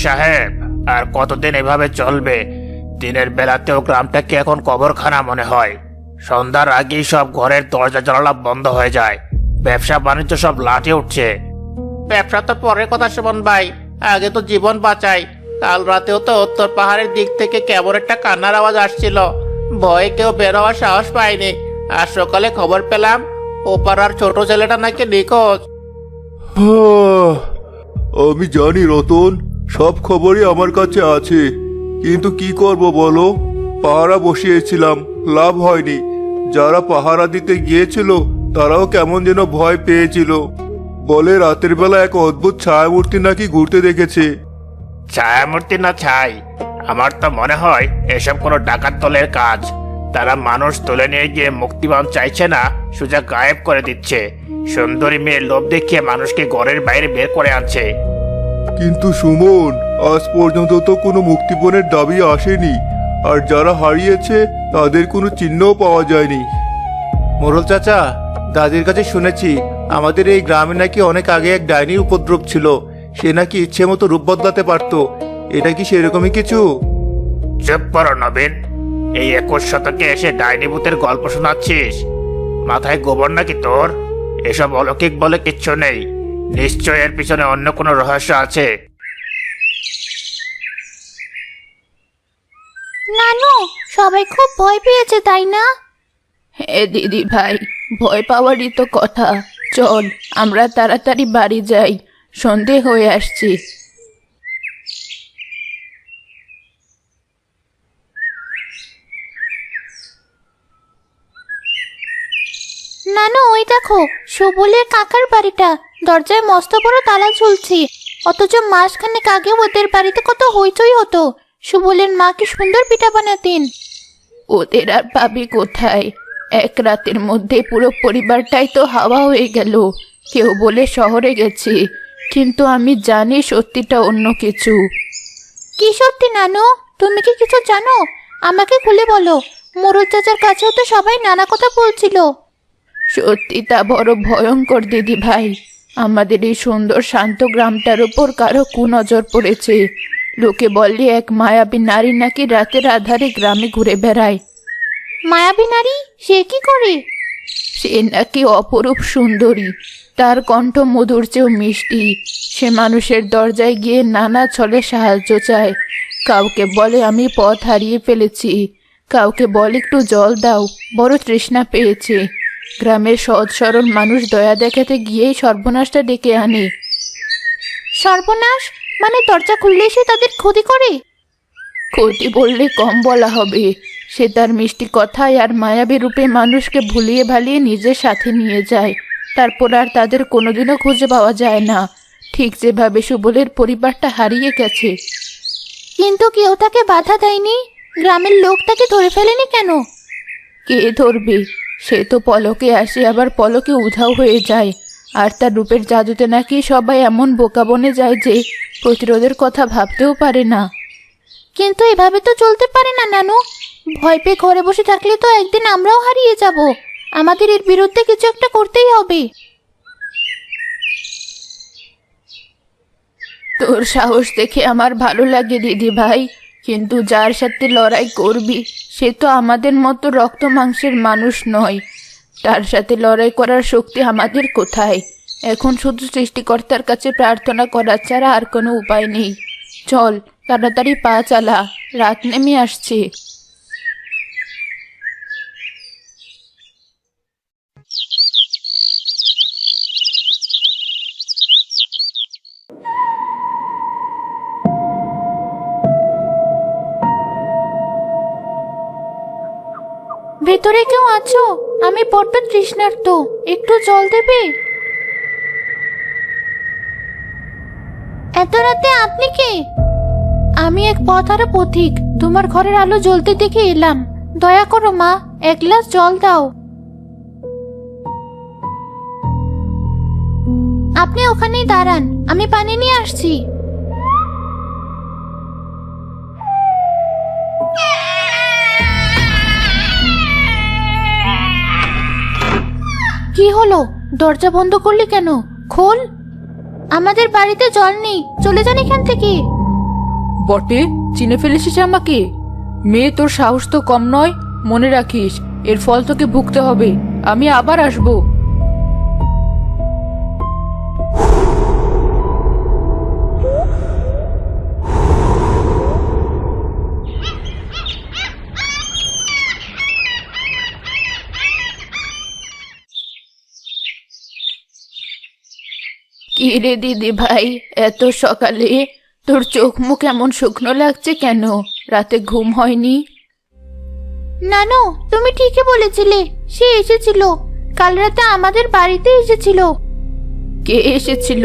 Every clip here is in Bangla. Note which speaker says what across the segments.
Speaker 1: সাহেব, আর কতদিন এভাবে চলবে? দিনের বেলাতেও গ্রামটাকে এখন কবরখানা মনে হয়। সন্ধ্যার আগেই সব ঘরের দরজা জানালা বন্ধ হয়ে যায়। ব্যবসা বাণিজ্য সব লাটে উঠছে। ব্যবসা তো পরের কথা সুমন ভাই, আগে তো জীবন বাঁচাই। কাল রাতেও তো উত্তর পাহাড়ের দিক থেকে কেমন একটা কান্নার আওয়াজ আসছিল। ভয়ে কেউ বের হওয়ার সাহস পায়নি। আর সকালে খবর পেলাম ও পাড়ার ছোট ছেলেটা নাকি নিখোঁজ।
Speaker 2: আমি জানি রতন, সব খবরই আমার কাছে আছে, কিন্তু কি করব বলো? পাহারা বসিয়েছিলাম, লাভ হয়নি। যারা পাহারা দিতে গিয়েছিল তারাও কেমন যেন ভয় পেয়েছিল। বলে রাতের বেলা এক অদ্ভুত ছায়ামূর্তি নাকি ঘুরতে দেখেছে।
Speaker 1: ছায়ামূর্তি না ছাই, আমার তো মনে হয় এসব কোনো ডাকাত দলের কাজ। তারা মানুষ তুলে নিয়ে গিয়ে মুক্তিপণ চাইছে না, সোজা গায়েব করে দিচ্ছে। সুন্দরী মেয়ের লোভ দেখিয়ে মানুষকে ঘরের বাইরে বের করে আনছে।
Speaker 2: কিন্তু সুমন, আজ পর্যন্ত তো কোনো মুক্তিপণের দাবি আসেনি, আর যারা হারিয়েছে তাদের কোনো চিহ্নও পাওয়া যায়নি।
Speaker 3: মোরল চাচা, দাদির কাছে শুনেছি আমাদের এই গ্রামে নাকি অনেক আগে এক ডাইনির উপদ্রব ছিল। সে নাকি ইচ্ছে মতো রূপ বদলাতে পারতো। এটা কি সেরকমই কিছু?
Speaker 1: চুপ করো নবীন, এই 21 শতকে এসে ডাইনি ভূতের গল্প শোনাচ্ছিস? মাথায় গোবর নাকি তোর? এসব অলৌকিক বলে কিচ্ছু নেই। নিশ্চয় এর পিছনে অন্য কোনো রহস্য আছে।
Speaker 4: নানু, সবাই খুব ভয় পেয়েছে তাই না?
Speaker 5: হ্যাঁ দিদি ভাই, ভয় পাওয়ারই তো কথা। চল আমরা তাড়াতাড়ি বাড়ি যাই, সন্ধে হয়ে আসছে।
Speaker 4: নানু, ওই দেখো সুবলের কাকার বাড়িটা। দরজায় মস্ত বড় তালা ঝুলছে। অথচ মাসখানেক আগে ওদের বাড়িতে কত হইচই হতো। সুবলের মা কি সুন্দর পিঠা বানাতেন।
Speaker 5: ওদের আর পাবি কোথায়? এক রাতের মধ্যে পুরো পরিবারটাই তো হাওয়া হয়ে গেল। কেউ বলে শহরে গেছে, কিন্তু আমি জানি সত্যিটা অন্য কিছু।
Speaker 4: কি সত্যি নানু? তুমি কি কিছু জানো? আমাকে খুলে বলো। মোরল চাচার কাছেও তো সবাই নানা কথা বলছিল।
Speaker 5: সত্যিটা বড় ভয়ঙ্কর দিদি ভাই। আমাদের এই সুন্দর শান্ত গ্রামটার উপর কারো কুনজর পড়েছে। লোকে বলে এক মায়াবী নারী নাকি রাতের আধারে গ্রামে ঘুরে বেড়ায়।
Speaker 4: মায়াবী নারী? সে কি করে?
Speaker 5: সে নাকি অপরূপ সুন্দরী, তার কণ্ঠ মধুর চেয়েও মিষ্টি। সে মানুষের দরজায় গিয়ে নানা ছলে সাহায্য চায়। কাউকে বলে আমি পথ হারিয়ে ফেলেছি, কাউকে বলে একটু জল দাও, বড় তৃষ্ণা পেয়েছে। গ্রামের সহজ সরল মানুষ দয়া দেখাতে গিয়েই সর্বনাশটা ডেকে আনে।
Speaker 4: সর্বনাশ? মানে দরজা খুললে সে তাদের ক্ষতি করে?
Speaker 5: ক্ষতি বললে কম বলা হবে। সে তার মিষ্টি কথায় আর মায়াবী রূপে মানুষকে ভুলিয়ে ভালিয়ে নিজের সাথে নিয়ে যায়। তারপর আর তাদের কোনোদিনও খুঁজে পাওয়া যায় না, ঠিক যেভাবে সুবলের পরিবারটা হারিয়ে গেছে।
Speaker 4: কিন্তু কেউ তাকে বাধা দেয়নি? গ্রামের লোক তাকে ধরে ফেলেনি কেন?
Speaker 5: কে ধরবে? সে তো পলকে আসে, আবার পলকে উধাও হয়ে যায়। আর তার রূপের জাদুতে নাকি সবাই এমন বোকা বনে যায় যে প্রতিরোধের কথা ভাবতেও পারে না।
Speaker 4: কিন্তু এভাবে তো চলতে পারে না নানু। ভয় পেয়ে ঘরে বসে থাকলে তো একদিন আমরাও হারিয়ে যাব। আমাদের এর বিরুদ্ধে কিছু একটা করতেই হবে।
Speaker 5: তোর সাহস দেখে আমার ভালো লাগে দিদি ভাই, কিন্তু যার সাথে লড়াই করবি সে তো আমাদের মতো রক্ত মাংসের মানুষ নয়। তার সাথে লড়াই করার শক্তি আমাদের কোথায়? এখন শুধু সৃষ্টিকর্তার কাছে প্রার্থনা করা ছাড়া আর কোনো উপায় নেই। চল তাড়াতাড়ি পা চালা, রাত নেমে আসছে।
Speaker 4: ভেতরে কেউ আছো? আমি বড্ড তৃষ্ণার্ত, একটু জল দেবে? এত রাতে আপনি কে? আমি এক পথহারা পথিক, তোমার ঘরের আলো জ্বলতে দেখে এলাম। দয়া করো মা, এক গ্লাস জল দাও। আপনি ওখানেই দাঁড়ান, আমি পানি নিয়ে আসছি। কি হলো? দরজা বন্ধ করলি কেন? খোল। আমাদের বাড়িতে জল নেই, চলে যান এখান থেকে।
Speaker 5: বটে, চিনে ফেলেছিস আমাকে? মেয়ে, তোর সাহস তো কম নয়। মনে রাখিস, এর ফল তোকে ভুগতে হবে। আমি আবার আসবো। কি রে দিদি ভাই, এত সকালে তোর চোখ মুখ এমন শুকনো লাগছে কেন? রাতে ঘুম হয়নি?
Speaker 4: নানু, তুমি ঠিকই বলেছিলে, সে এসেছিল। কাল রাতে আমাদের বাড়িতে এসেছিল।
Speaker 5: কে এসেছিল?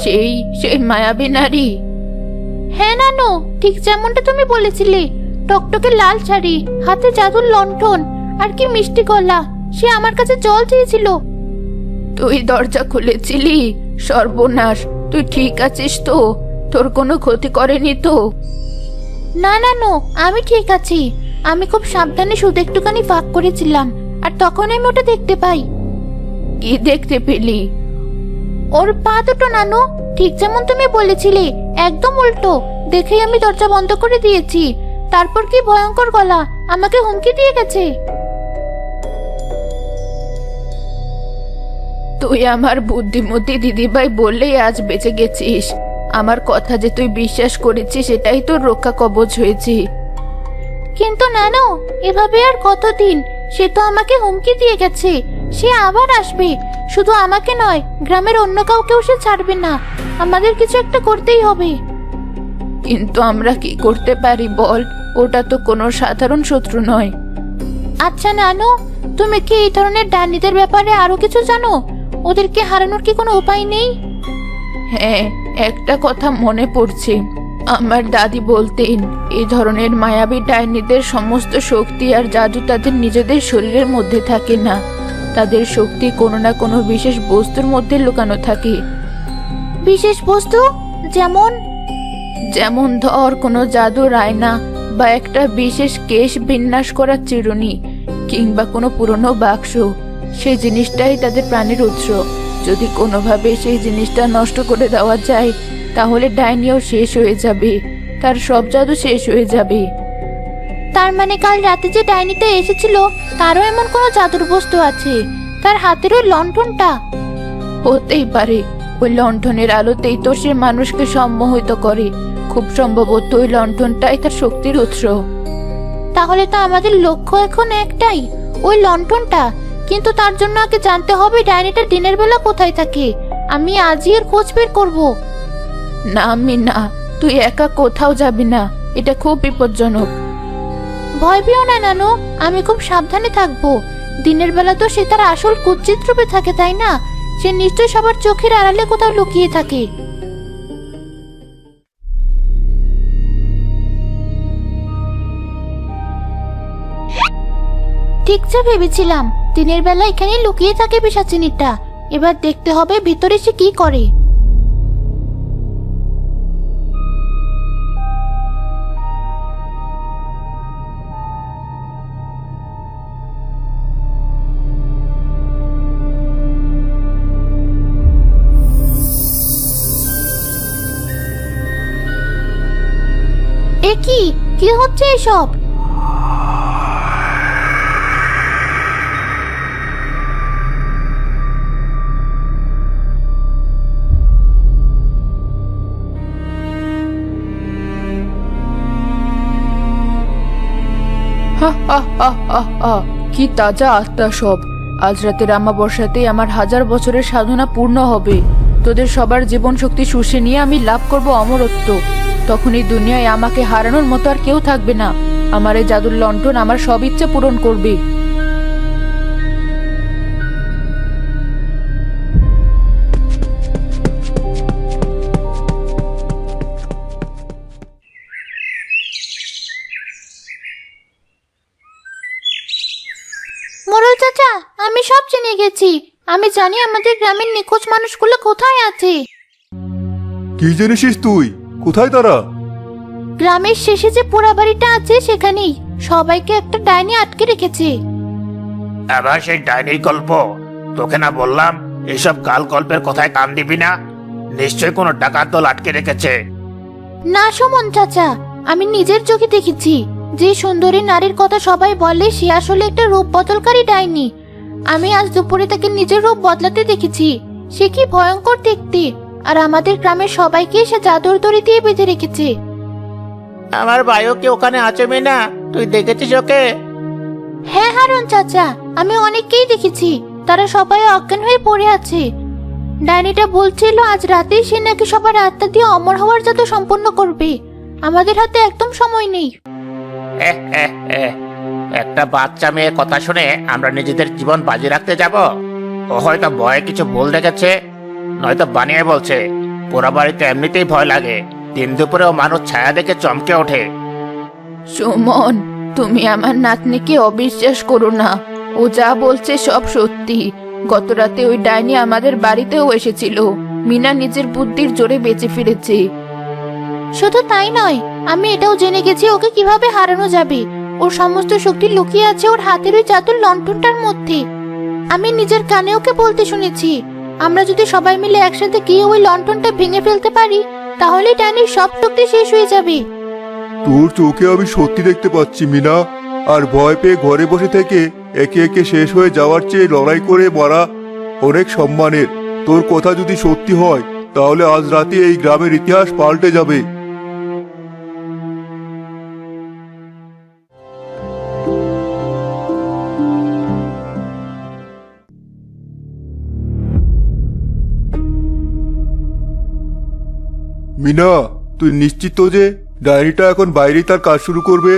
Speaker 5: সেই সেই মায়াবী নারী?
Speaker 4: হ্যাঁ নানু, ঠিক যেমনটা তুমি বলেছিলে। টকটকে লাল শাড়ি, হাতে জাদুর লণ্ঠন, আর কি মিষ্টি গলা। সে আমার কাছে জল চেয়েছিল।
Speaker 5: তুই দরজা খুলেছিলি? সর্বনাশ, তুই ঠিক আছিস তো? তোর কোনো ক্ষতি করেনি তো?
Speaker 4: না নানু, আমি ঠিক আছি। আমি খুব সাবধানে শুধু একটুখানি ফাঁক করেছিলাম, আর তখন আমি ওটা দেখতে পাই।
Speaker 5: কি দেখতে পেলি?
Speaker 4: ওর পা দুটো নানু, ঠিক যেমন তুমি বলেছিলে, একদম উল্টো। দেখেই আমি দরজা বন্ধ করে দিয়েছি। তারপর কি ভয়ঙ্কর গলা, আমাকে হুমকি দিয়ে গেছে।
Speaker 5: তুই আমার বুদ্ধিমতী দিদিভাই বললেই আজ বেঁচে গেছিস। আমার কথা যে তুই বিশ্বাস করেছিস, সেটাই তোর রক্ষা কবচ হয়েছে।
Speaker 4: কিন্তু নানু, এভাবে আর কতদিন? সে তো আমাকে হুমকি দিয়ে গেছে, সে আবার আসবে। শুধু আমাকে নয়, গ্রামের অন্য কাউকেও সে ছাড়বে না। আমাদের কিছু একটা করতেই হবে।
Speaker 5: কিন্তু আমরা কি করতে পারি বল? ওটা তো কোনো সাধারণ শত্রু নয়।
Speaker 4: আচ্ছা নানু, তুমি কি এই ধরনের ডাইনিদের ব্যাপারে আরো কিছু জানো? ওদেরকে হারানোর কি কোনো উপায় নেই?
Speaker 5: হ্যাঁ, একটা কথা মনে পড়ছে। আমার দাদি বলতেন, এই ধরনের মায়াবী ডাইনিদের সমস্ত শক্তি আর জাদু তাদের নিজেদের শরীরের মধ্যে থাকে না। তাদের শক্তি কোনো না কোনো বিশেষ বস্তুর মধ্যে লুকানো থাকে।
Speaker 4: বিশেষ বস্তু? যেমন?
Speaker 5: যেমন ধর, কোনো জাদুর আয়না, বা একটা বিশেষ কেশ বিন্যাস করা চিরুনি, কিংবা কোনো পুরনো বাক্স। সেই জিনিসটাই তাদের প্রাণের উৎস। যদি কোনোভাবে সেই জিনিসটা নষ্ট করে দেওয়া যায়, তাহলে ডাইনিও শেষ হয়ে যাবে, তার সব জাদু শেষ হয়ে যাবে।
Speaker 4: তার মানে কাল রাতে যে ডাইনিটা এসেছিল, তারও এমন কোনো জাদুর বস্তু আছে? তার হাতের ওই লণ্ঠনটা?
Speaker 5: হতেই পারে। ওই লণ্ঠনের আলোতেই তো সে মানুষকে সম্মোহিত করে। খুব সম্ভবত ওই লণ্ঠনটাই তার শক্তির উৎস।
Speaker 4: তাহলে তো আমাদের লক্ষ্য এখন একটাই, ওই লণ্ঠনটা। কিন্তু তার জন্য আগে জানতে হবে ডাইনিটা দিনের বেলা কোথায় থাকে। আমি আজই এর খোঁজ বের করব।
Speaker 5: না মিনা, তুই একা কোথাও যাবি না। এটা খুব বিপজ্জনক।
Speaker 4: ভয় পেও না নানু, আমি খুব সাবধানে থাকবো। দিনের বেলা তো সে তার আসল কুৎসিত রূপে থাকে, তাই না? সে নিশ্চয়ই সবার চোখের আড়ালে কোথাও লুকিয়ে থাকে। ঠিক যা ভেবেছিলাম, দিনের বেলা এখানে লুকিয়ে থাকে পিশাচিনীটা। এবার দেখতে হবে ভিতরে সে কি করে। এ কি? কি হচ্ছে এসব?
Speaker 5: হা হা হা হা হা, কি তাজা আত্মা সব! আজ রাতের আমাবস্যাতেই আমার 1000 বছরের সাধনা পূর্ণ হবে। তোদের সবার জীবন শক্তি শুষে নিয়ে আমি লাভ করব অমরত্ব। তখন এই দুনিয়ায় আমাকে হারানোর মতো আর কেউ থাকবে না। আমার এই জাদুর লণ্ঠন আমার সব ইচ্ছে পূরণ করবে।
Speaker 4: মোড়ল চাচা, আমি সব জেনে গেছি। আমি জানি আমাদের গ্রামের নিখোঁজ মানুষগুলো কোথায় আছে।
Speaker 2: কি জেনেছিস তুই? কোথায় তারা?
Speaker 4: গ্রামের শেষে যে পোড়া বাড়িটা আছে, সেখানেই সবাইকে একটা ডাইনি আটকে রেখেছে।
Speaker 1: আবার সেই ডাইনির গল্প? তোকে না বললাম এসব কাল গল্পের কথায় কান দিবি না? নিশ্চয় কোনো ডাকাত দল আটকে রেখেছে।
Speaker 4: না সুমন চাচা, আমি নিজের চোখে দেখেছি যে সুন্দরী নারীর কথা সবাই বলে সে আসলে একটা রূপ বদলকারী ডাইনি। আমি আজ দুপুরে তাকে নিজের রূপ বদলাতে দেখেছি। সে কি ভয়ঙ্কর দেখতে, আর আমাদের গ্রামের সবাইকে সে জাদুর দড়ি দিয়ে বেঁধে রেখেছে।
Speaker 1: আমার ভাইও কি ওখানে আছে মিনা? তুই দেখেছিস ওকে?
Speaker 4: হ্যাঁ হারুন চাচা, আমি অনেককেই দেখেছি, তারা সবাই অজ্ঞান হয়ে পড়ে আছে। ডাইনিটা বলছিল আজ রাতেই সে নাকি সবার আত্মা দিয়ে অমর হওয়ার জাদু সম্পন্ন করবে। আমাদের হাতে একদম সময় নেই।
Speaker 1: একটা বাচ্চা মেয়ের কথা শুনে আমরা নিজেদের জীবন বাজি রাখতে যাব? ও হয়তো ভয়ে কিছু ভুল দেখেছে, নয়তো বানিয়ে বলছে। পোড়া বাড়িতে এমনিতেই ভয় লাগে, দিন দুপুরেও মানুষ ছায়া দেখে চমকে ওঠে।
Speaker 5: সুমন, তুমি আমার নাতনিকে অবিশ্বাস করো না। ও যা বলছে সব সত্যি। গত রাতে ওই ডাইনি আমাদের বাড়িতেও এসেছিল। মিনা নিজের বুদ্ধির জোরে বেঁচে ফিরেছে।
Speaker 4: শুধু তাই নয়, আমি এটাও জেনে গেছি ওকে কিভাবে হারানো যাবে। ওর সমস্ত শক্তি লুকিয়ে আছে ওর হাতের ওই জাদুর লণ্ঠনটার মধ্যে। আমি নিজের কানে ওকে বলতে শুনেছি, আমরা যদি সবাই মিলে একসাথে গিয়ে ওই লণ্ঠনটা ভেঙে ফেলতে পারি, তাহলে ডাইনির সব শক্তি শেষ হয়ে যাবে।
Speaker 2: তোর চোখে আমি সত্যি দেখতে পাচ্ছি মিনা। আর ভয় পেয়ে ঘরে বসে থেকে একে একে শেষ হয়ে যাওয়ার চেয়ে লড়াই করে মরা অনেক সম্মানের। তোর কথা যদি সত্যি হয় তাহলে আজ রাতে এই গ্রামের ইতিহাস পাল্টে যাবে। মিনা, তুই নিশ্চিত তো যে ডায়েরিটা এখন বাইরেই তার কাজ শুরু করবে?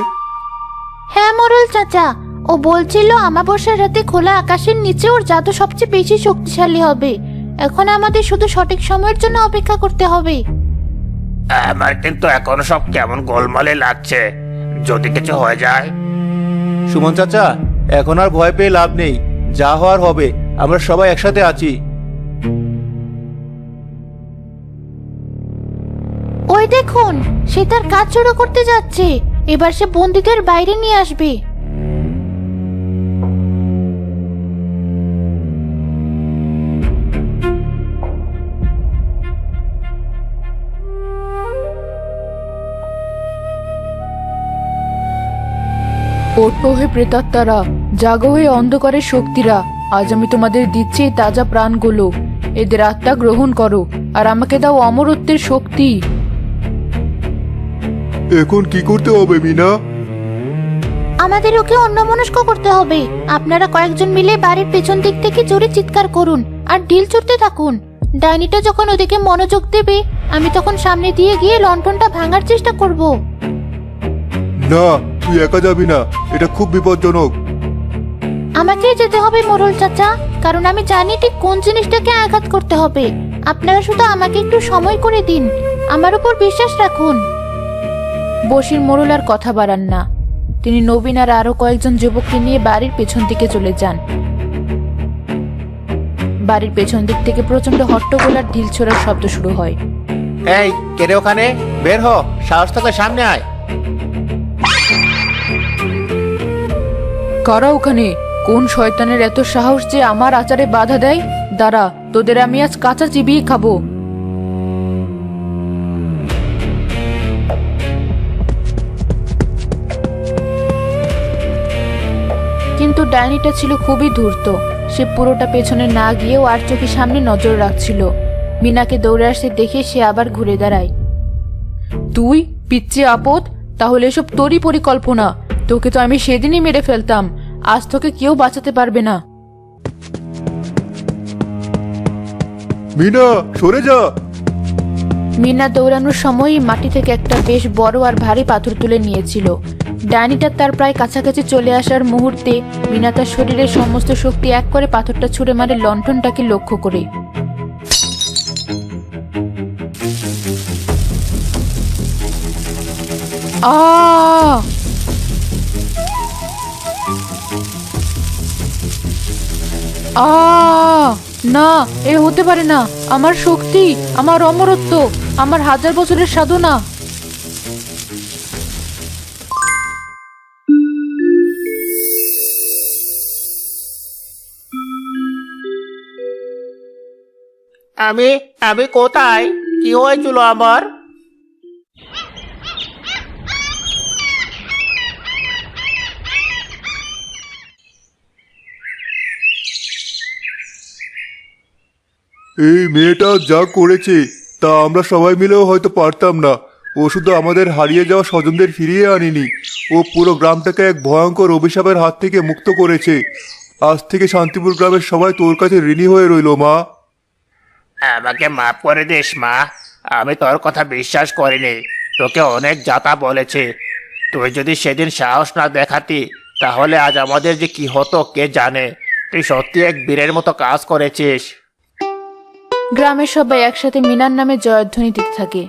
Speaker 4: হ্যাঁ মোরল চাচা, ও বলছিল আমাবস্যার রাতে খোলা আকাশের নিচে ওর জাদু সবচেয়ে বেশি শক্তিশালী হবে। এখন আমাদের শুধু সঠিক সময়ের জন্য অপেক্ষা করতে হবে।
Speaker 1: আমার কিন্তু এখন সব কেমন গোলমালে লাগছে, যদি কিছু হয়ে যায়।
Speaker 3: সুমন চাচা, এখন আর ভয় পেয়ে লাভ নেই। যা হওয়ার হবে, আমরা সবাই একসাথে আছি।
Speaker 4: ওই দেখুন, সে তার কাজ শুরু করতে যাচ্ছে। এবার সে বন্দীদের বাইরে নিয়ে আসবে।
Speaker 5: ওঠো হে প্রেতাত্মারা, জাগো হয়ে অন্ধকারের শক্তিরা। আজ আমি তোমাদের দিচ্ছি এই তাজা প্রাণগুলো। এদের আত্মা গ্রহণ করো আর আমাকে দাও অমরত্বের শক্তি।
Speaker 2: এখন কি করতে হবে মিনা?
Speaker 4: আমাদের ওকে অন্যমনস্ক করতে হবে। আপনারা কয়েকজন মিলে বাড়ির পেছন দিক থেকে জোরে চিৎকার করুন আর ঢিল ছুটতে থাকুন। ডাইনিটা যখন ওদিকে মনোযোগ দেবে, আমি তখন সামনে দিয়ে গিয়ে লণ্ঠনটা ভাঙার চেষ্টা করব।
Speaker 2: না, তুই একা যাবি না, এটা খুব বিপজ্জনক।
Speaker 4: আমাকেই যেতে হবে মোরল চাচা, কারণ আমি জানি ঠিক কোন জিনিসটাকে আঘাত করতে হবে। আপনারা শুধু আমাকে একটু সময় করে দিন, আমার উপর বিশ্বাস রাখুন।
Speaker 5: বশির মোড়ল আর কথা বাড়ান না। তিনি নবীন আর আরো কয়েকজন যুবককে নিয়ে বাড়ির পেছন দিকে চলে যান। বাড়ির পেছন দিক থেকে প্রচন্ড হট্টগোল আর ঢিল ছোড়ার শব্দ শুরু হয়।
Speaker 3: এই কেড়ে ওখানে বের হ, সাহস থাকলে সামনে আয়।
Speaker 5: কারা ওখানে? কোন শয়তানের এত সাহস যে আমার আচারে বাধা দেয়? দাঁড়া, তোদের আমি আজ কাঁচা চিবিয়ে খাবো। কিন্তু ডাইনিটা ছিল খুবই ধূর্ত। সে পুরোটা পেছনে না গিয়েও আর চোখের সামনে নজর রাখছিল। মিনাকে দৌড়ে আসতে দেখে সে আবার ঘুরে দাঁড়ায়। তুই পিচ্চি আপদ, তাহলে এসব তোরই পরিকল্পনা। তোকে তো আমি সেদিনই মেরে ফেলতাম, আজ তোকে কেউ বাঁচাতে পারবে না।
Speaker 2: মিনা, সরে যা।
Speaker 5: মিনা দৌড়ানোর সময়ই মাটি থেকে একটা বেশ বড় আর ভারী পাথর তুলে নিয়েছিল। ডাইনিটা তার প্রায় কাছাকাছি চলে আসার মুহূর্তে মিনা তার শরীরের সমস্ত শক্তি এক করে পাথরটা ছুঁড়ে মারে লণ্ঠনটাকে লক্ষ্য করে। না, এ হতে পারে না। আমার শক্তি, আমার অমরত্ব, আমার 1000 বছরের সাধনা।
Speaker 1: আমি আমি কোথায়? কি হয়েছিল আমার?
Speaker 2: এই মেয়েটা যা করেছে তা আমরা সবাই মিলেও হয়তো পারতাম না। ও শুধু আমাদের হারিয়ে যাওয়া স্বজনদের ফিরিয়ে আনেনি, ও পুরো গ্রামটাকে এক ভয়ঙ্কর অভিশাপের হাত থেকে মুক্ত করেছে। আজ থেকে শান্তিপুর গ্রামের সবাই তোর কাছে ঋণী হয়ে রইল মা।
Speaker 1: আমাকে মাফ করে দিস মা, আমি তোর কথা বিশ্বাস করিনি। তোকে অনেক যাতা বলেছে। তুই যদি সেদিন সাহস না দেখাতি তাহলে আজ আমাদের যে কি হতো কে জানে। তুই সত্যি এক বীরের মতো কাজ করেছিস।
Speaker 5: গ্রামের সবাই একসাথে মিনার নামে জয়ধ্বনি দিতে থাকে।